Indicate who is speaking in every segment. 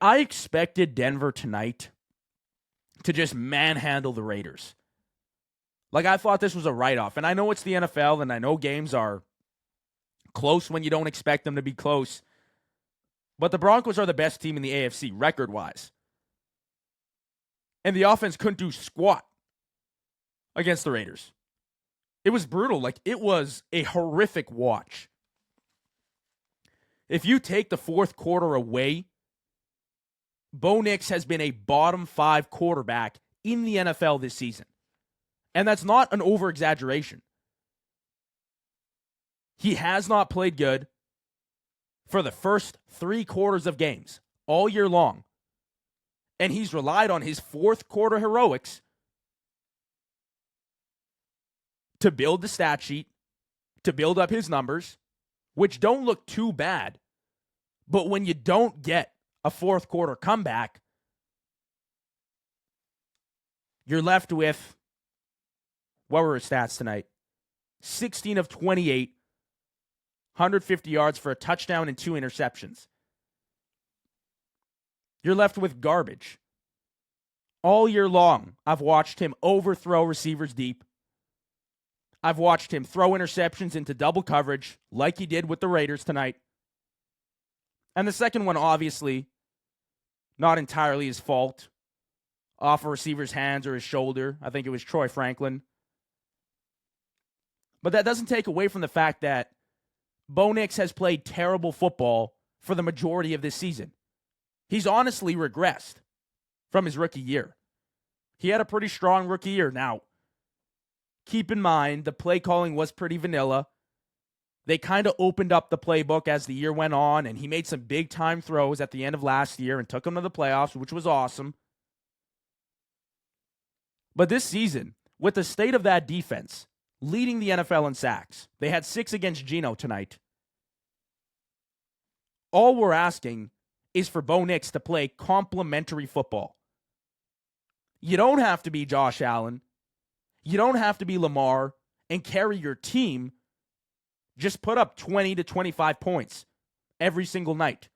Speaker 1: I expected Denver tonight to just manhandle the Raiders. Like, I thought this was a write-off. And I know it's the NFL, and I know games are close when you don't expect them to be close. But the Broncos are the best team in the AFC, record-wise. And the offense couldn't do squat against the Raiders. It was brutal. Like, it was a horrific watch. If you take the fourth quarter away, Bo Nix has been a bottom 5 quarterback in the NFL this season. And that's not an over-exaggeration. He has not played good for the first 3 quarters of games all year long. And he's relied on his fourth quarter heroics to build the stat sheet, to build up his numbers, which don't look too bad. But when you don't get a fourth quarter comeback, you're left with, what were his stats tonight? 16 of 28, 150 yards for a touchdown and 2 interceptions. You're left with garbage. All year long, I've watched him overthrow receivers deep. I've watched him throw interceptions into double coverage like he did with the Raiders tonight. And the second one, obviously, not entirely his fault. Off a receiver's hands or his shoulder. I think it was Troy Franklin. But that doesn't take away from the fact that Bo Nix has played terrible football for the majority of this season. He's honestly regressed from his rookie year. He had a pretty strong rookie year. Now, keep in mind, the play calling was pretty vanilla. They kind of opened up the playbook as the year went on, and he made some big-time throws at the end of last year and took them to the playoffs, which was awesome. But this season, with the state of that defense, leading the NFL in sacks, they had 6 against Geno tonight. All we're asking is for Bo Nix to play complementary football. You don't have to be Josh Allen. You don't have to be Lamar and carry your team. Just put up 20 to 25 points every single night.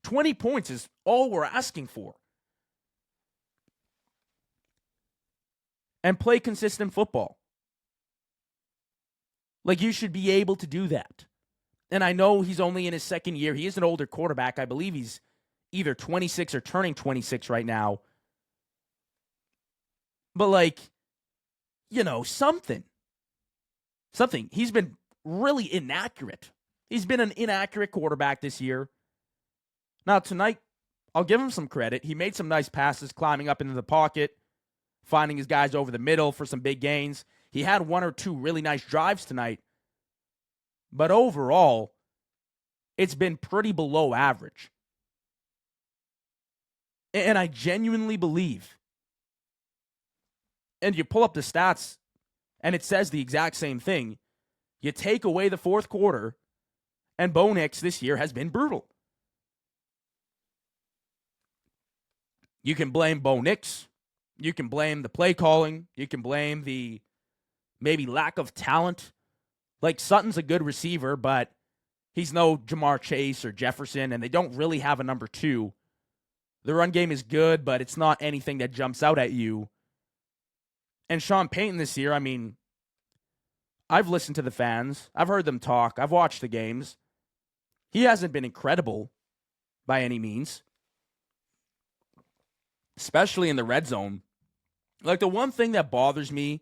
Speaker 1: 20 points is all we're asking for. And play consistent football. Like, you should be able to do that. And I know he's only in his second year. He is an older quarterback. I believe he's either 26 or turning 26 right now. But, like, you know, something. He's been really inaccurate. He's been an inaccurate quarterback this year. Now, tonight, I'll give him some credit. He made some nice passes climbing up into the pocket, finding his guys over the middle for some big gains. He had 1 or 2 really nice drives tonight. But overall, it's been pretty below average. And I genuinely believe, and you pull up the stats, and it says the exact same thing. You take away the fourth quarter, and Bo Nix this year has been brutal. You can blame Bo Nix. You can blame the play calling. You can blame the maybe lack of talent. Like, Sutton's a good receiver, but he's no Jamar Chase or Jefferson, and they don't really have a number 2. The run game is good, but it's not anything that jumps out at you. And Sean Payton this year, I mean, I've listened to the fans. I've heard them talk. I've watched the games. He hasn't been incredible by any means, especially in the red zone. Like, the one thing that bothers me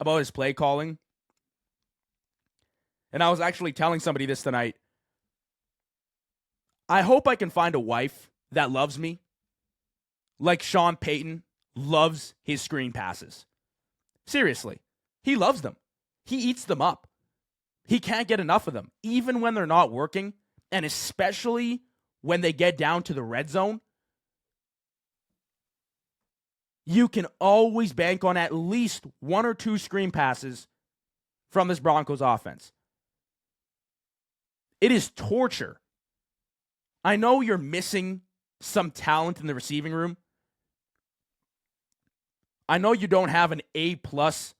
Speaker 1: about his play calling, and I was actually telling somebody this tonight, I hope I can find a wife that loves me like Sean Payton loves his screen passes. Seriously, he loves them. He eats them up. He can't get enough of them, even when they're not working, and especially when they get down to the red zone. You can always bank on at least 1 or 2 screen passes from this Broncos offense. It is torture. I know you're missing some talent in the receiving room. I know you don't have an A-plus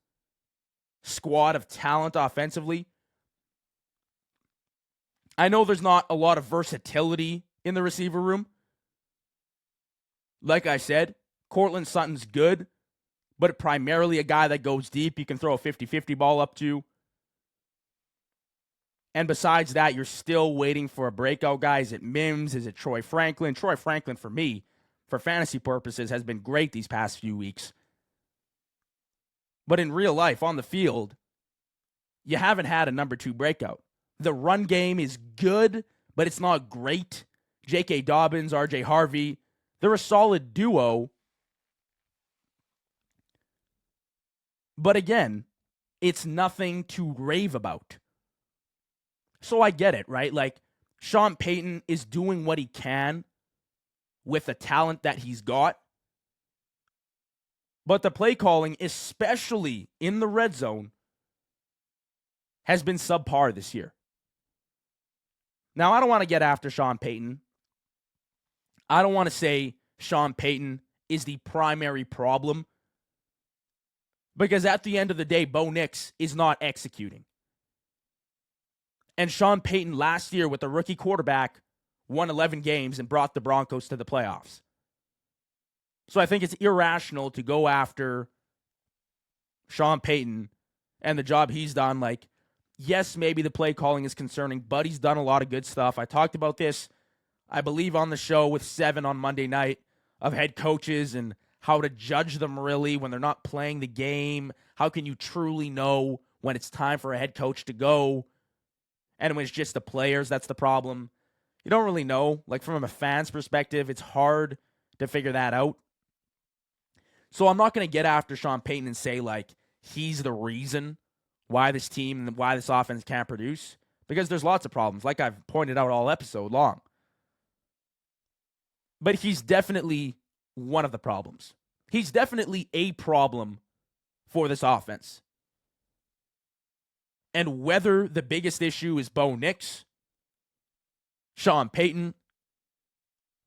Speaker 1: squad of talent offensively. I know there's not a lot of versatility in the receiver room. Like I said, Cortland Sutton's good, but primarily a guy that goes deep. You can throw a 50-50 ball up to. And besides that, you're still waiting for a breakout guy. Is it Mims? Is it Troy Franklin? Troy Franklin, for me, for fantasy purposes, has been great these past few weeks. But in real life, on the field, you haven't had a number 2 breakout. The run game is good, but it's not great. J.K. Dobbins, R.J. Harvey, they're a solid duo. But again, it's nothing to rave about. So I get it, right? Like, Sean Payton is doing what he can with the talent that he's got. But the play calling, especially in the red zone, has been subpar this year. Now, I don't want to get after Sean Payton. I don't want to say Sean Payton is the primary problem. Because at the end of the day, Bo Nix is not executing. And Sean Payton last year with a rookie quarterback won 11 games and brought the Broncos to the playoffs. So I think it's irrational to go after Sean Payton and the job he's done. Like, yes, maybe the play calling is concerning, but he's done a lot of good stuff. I talked about this, I believe, on the show with Seven on Monday night of head coaches and how to judge them really when they're not playing the game. How can you truly know when it's time for a head coach to go? And when it's just the players, that's the problem. You don't really know. Like, from a fan's perspective, it's hard to figure that out. So I'm not going to get after Sean Payton and say, like, he's the reason why this team and why this offense can't produce. Because there's lots of problems, like I've pointed out all episode long. But he's definitely one of the problems. He's definitely a problem for this offense. And whether the biggest issue is Bo Nix, Sean Payton,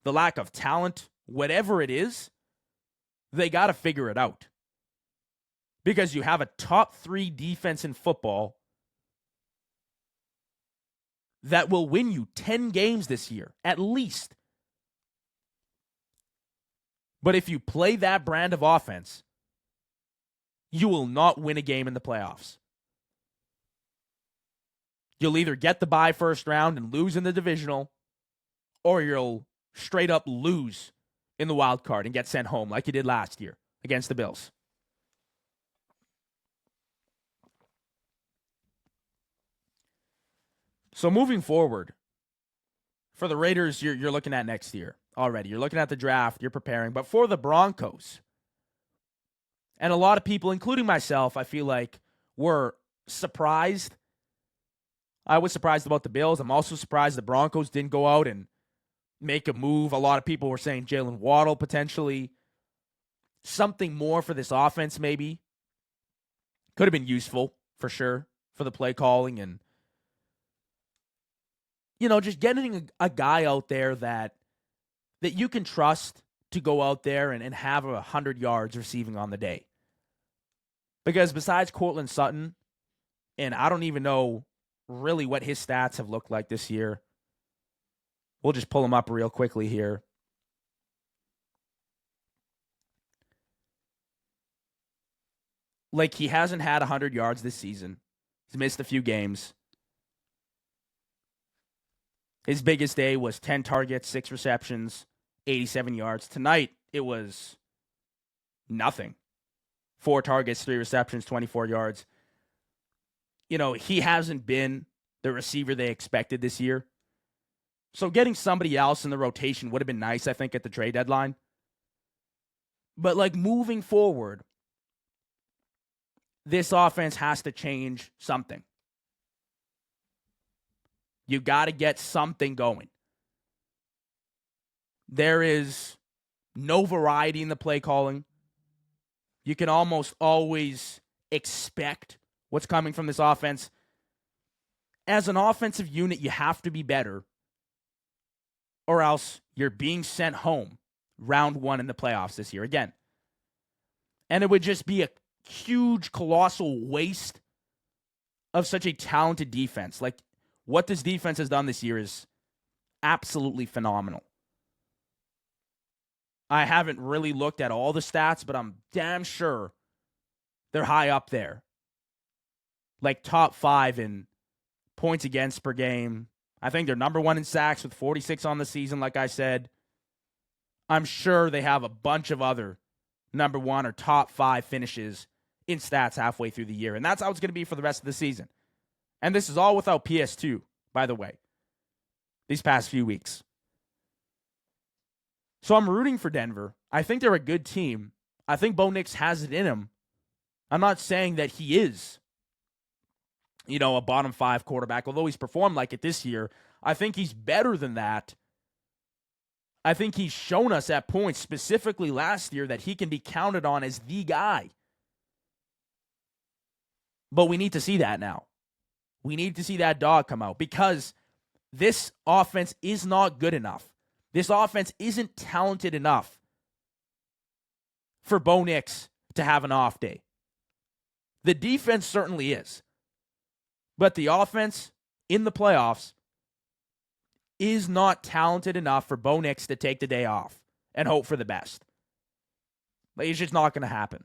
Speaker 1: the lack of talent, whatever it is, they got to figure it out. Because you have a top 3 defense in football that will win you 10 games this year, at least. But if you play that brand of offense, you will not win a game in the playoffs. You'll either get the bye first round and lose in the divisional, or you'll straight up lose in the wild card and get sent home like you did last year against the Bills. So moving forward, for the Raiders, you're looking at next year already. You're looking at the draft, you're preparing. But for the Broncos, and a lot of people, including myself, I feel like were surprised. I was surprised about the Bills. I'm also surprised the Broncos didn't go out and make a move. A lot of people were saying Jalen Waddle potentially. Something more for this offense maybe. Could have been useful, for sure, for the play calling and, you know, just getting a guy out there that you can trust to go out there and have 100 yards receiving on the day. Because besides Cortland Sutton, and I don't even know really what his stats have looked like this year. We'll just pull him up real quickly here. Like, he hasn't had 100 yards this season. He's missed a few games. His biggest day was 10 targets, 6 receptions, 87 yards. Tonight, it was nothing. 4 targets, 3 receptions, 24 yards. You know, he hasn't been the receiver they expected this year. So getting somebody else in the rotation would have been nice, I think, at the trade deadline. But, like, moving forward, this offense has to change something. You got to get something going. There is no variety in the play calling. You can almost always expect what's coming from this offense. As an offensive unit, you have to be better, or else you're being sent home round 1 in the playoffs this year again. And it would just be a huge, colossal waste of such a talented defense. Like, what this defense has done this year is absolutely phenomenal. I haven't really looked at all the stats, but I'm damn sure they're high up there. Like top 5 in points against per game. I think they're number 1 in sacks with 46 on the season, like I said. I'm sure they have a bunch of other number 1 or top 5 finishes in stats halfway through the year. And that's how it's going to be for the rest of the season. And this is all without PS2, by the way, these past few weeks. So I'm rooting for Denver. I think they're a good team. I think Bo Nix has it in him. I'm not saying that he is, a bottom 5 quarterback, although he's performed like it this year. I think he's better than that. I think he's shown us at points, specifically last year, that he can be counted on as the guy. But we need to see that now. We need to see that dog come out because this offense is not good enough. This offense isn't talented enough for Bo Nix to have an off day. The defense certainly is. But the offense in the playoffs is not talented enough for Bo Nix to take the day off and hope for the best. It's just not going to happen.